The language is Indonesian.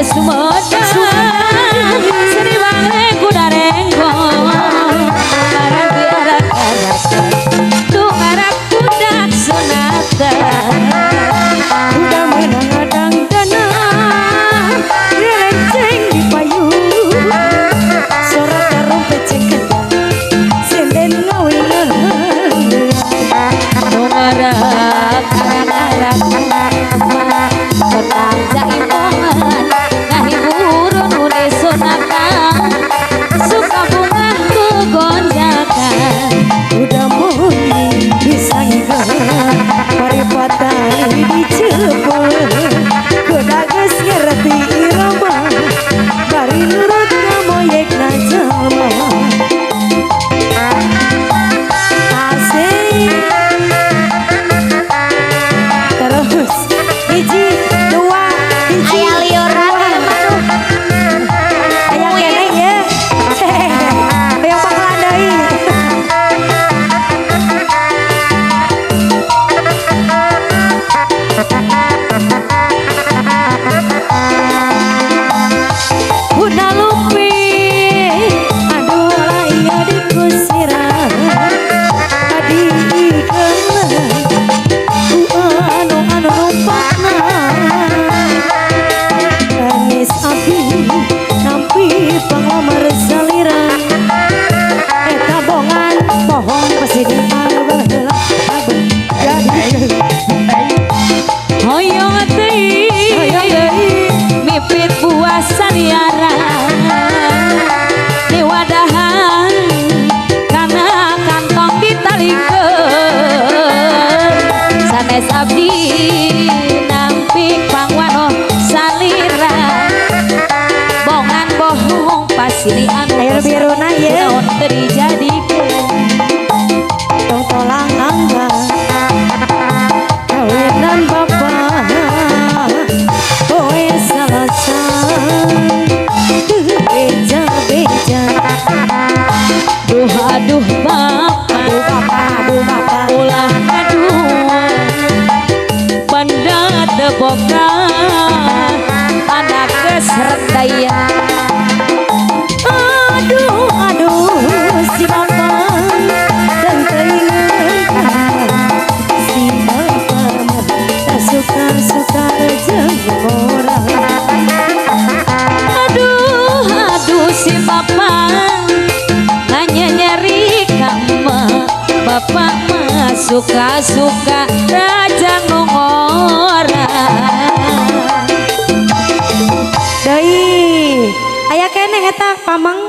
Sumedang Seni Bangre kuda renggong Barang biaran erak Tungarap kuda sonata Kuda menang-adang danang Renceng di payung Sorak karumpet ceketang Senden ngawingan Tungarap arak-arak Petang jaimongan Ngahi burun mulai sonatang Suka bunga ku gonjakan Udah muni bisa ngigan Mari patani dicepet Kuda geus ngerti irama Bari nurut ngamoyek na jalma Asik Terus hiji dua hiji Aya lioran aya keneh ya yang bakalan deui Una lupi aduh laya di kusirah adi anu numpakna Nangis abdi nampi panglamar saliran Eta bongan bohong presiden belah jadi hoyong teuing mipit buah saniara di wadahan kana kantong ditalikeun sanes abdi nampi pangwano salira bongan bohong pasilian air biruna ye naon teu dijadikeun tong tolang angga kawinan bapa oe salasan beja-beja duh aduh bapak aduh bapak ulah aduh benda deboga pada kesertaya aduh si bapak dan teringat si bapak tak suka jeung orang aduh si bapak hanya nyeri kama bapak mah suka raja ngongorang deui aya keneh eta pamang